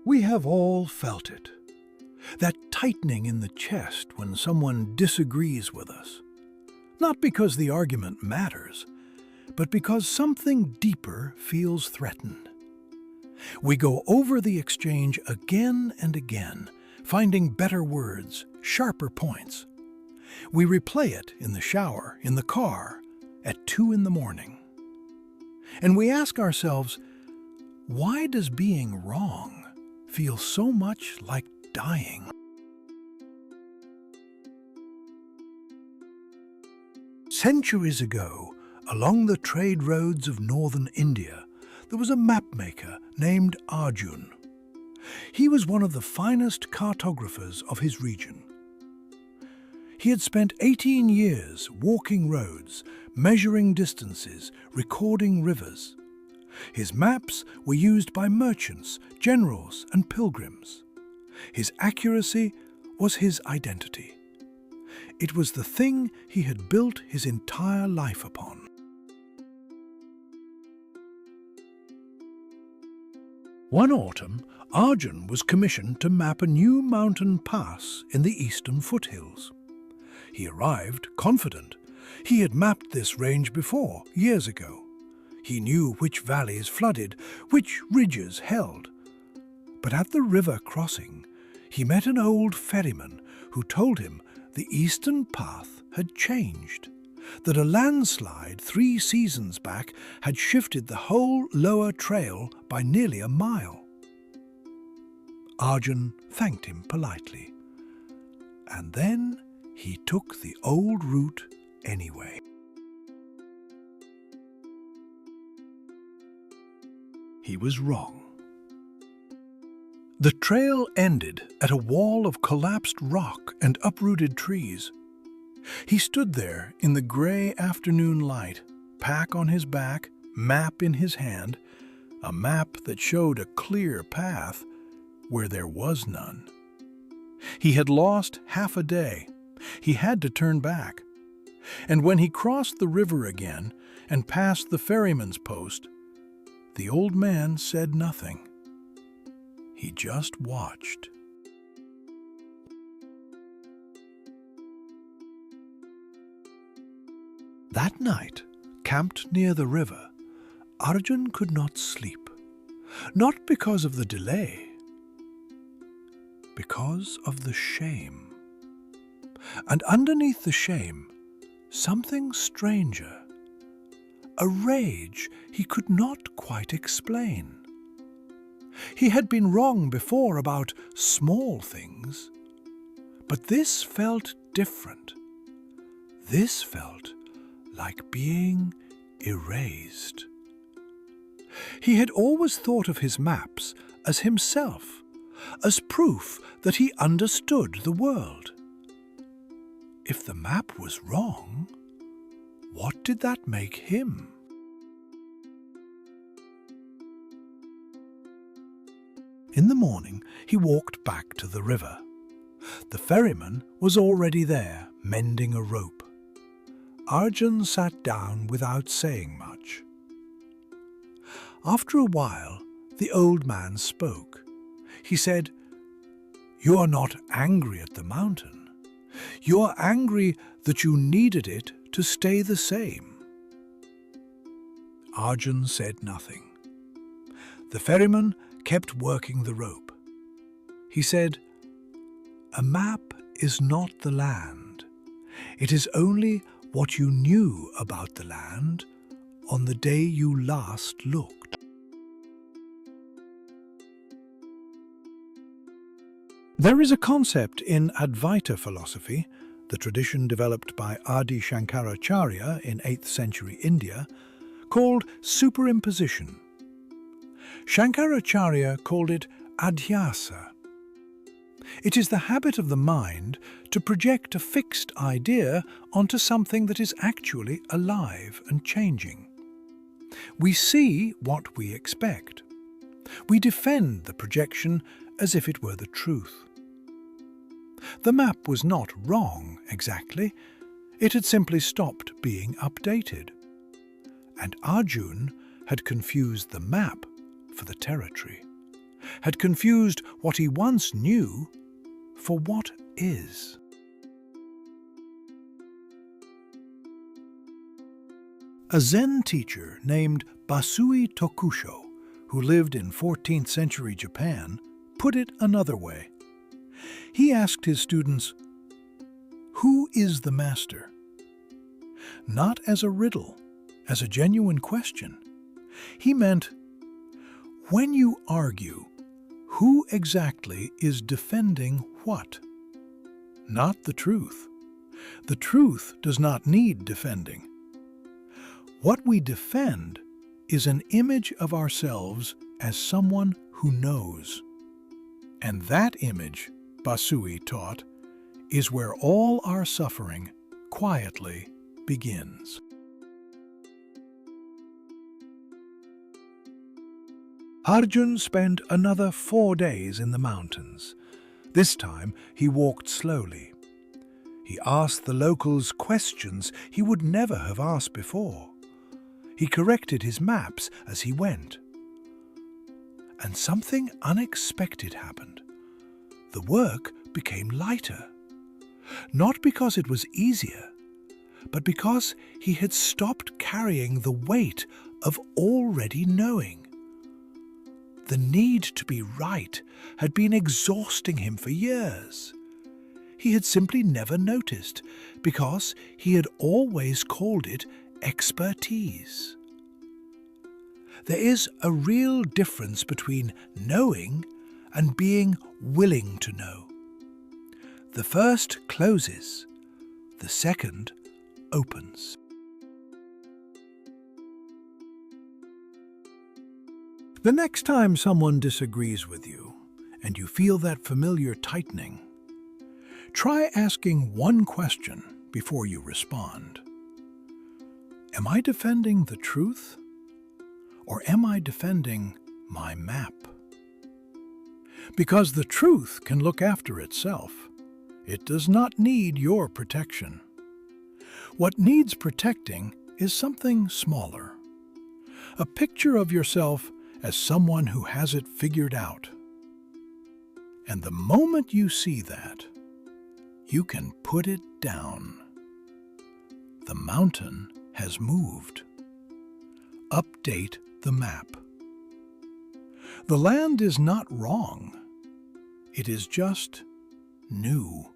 We have all felt it. That tightening in the chest when someone disagrees with us. Not because the argument matters, but because something deeper feels threatened. We go over the exchange again and again, finding better words, sharper points. We replay it in the shower, in the car, at 2 in the morning. And we ask ourselves, why does being wrong feel so much like dying? Centuries ago, along the trade roads of northern India, there was a mapmaker named Arjun. He was one of the finest cartographers of his region. He had spent 18 years walking roads, measuring distances, recording rivers. His maps were used by merchants, generals, and pilgrims. His accuracy was his identity. It was the thing he had built his entire life upon. One autumn, Arjun was commissioned to map a new mountain pass in the eastern foothills. He arrived confident. He had mapped this range before, years ago. He knew which valleys flooded, which ridges held. But at the river crossing, he met an old ferryman who told him the eastern path had changed, that a landslide 3 seasons back had shifted the whole lower trail by nearly a mile. Arjun thanked him politely, and then he took the old route anyway. He was wrong. The trail ended at a wall of collapsed rock and uprooted trees. He stood there in the gray afternoon light, pack on his back, map in his hand, a map that showed a clear path where there was none. He had lost half a day. He had to turn back. And when he crossed the river again and passed the ferryman's post, the old man said nothing. He just watched. That night, camped near the river, Arjun could not sleep. Not because of the delay, because of the shame. And underneath the shame, something stranger. A rage he could not quite explain. He had been wrong before about small things, but this felt different. This felt like being erased. He had always thought of his maps as himself, as proof that he understood the world. If the map was wrong, what did that make him? In the morning, he walked back to the river. The ferryman was already there, mending a rope. Arjun sat down without saying much. After a while, the old man spoke. He said, "You are not angry at the mountain. You are angry that you needed it to stay the same." Arjun said nothing. The ferryman kept working the rope. He said, "A map is not the land. It is only what you knew about the land on the day you last looked." There is a concept in Advaita philosophy, the tradition developed by Adi Shankaracharya in 8th century India, called superimposition. Shankaracharya called it adhyasa. It is the habit of the mind to project a fixed idea onto something that is actually alive and changing. We see what we expect. We defend the projection as if it were the truth. The map was not wrong exactly. It had simply stopped being updated. And Arjun had confused the map for the territory. had confused what he once knew for what is. A Zen teacher named Bassui Tokusho, who lived in 14th century Japan, put it another way. He asked his students, "Who is the master?" Not as a riddle, as a genuine question. He meant, when you argue, who exactly is defending what? Not the truth. The truth does not need defending. What we defend is an image of ourselves as someone who knows. And that image, Bassui taught, is where all our suffering quietly begins. Arjun spent another 4 days in the mountains. This time he walked slowly. He asked the locals questions he would never have asked before. He corrected his maps as he went. And something unexpected happened. The work became lighter. Not because it was easier, but because he had stopped carrying the weight of already knowing. The need to be right had been exhausting him for years. He had simply never noticed because he had always called it expertise. There is a real difference between knowing and being willing to know. The first closes, the second opens. The next time someone disagrees with you and you feel that familiar tightening, try asking one question before you respond. Am I defending the truth? Or am I defending my map? Because the truth can look after itself. It does not need your protection. What needs protecting is something smaller. A picture of yourself as someone who has it figured out. And the moment you see that, you can put it down. The mountain has moved. Update the map. The land is not wrong. It is just new.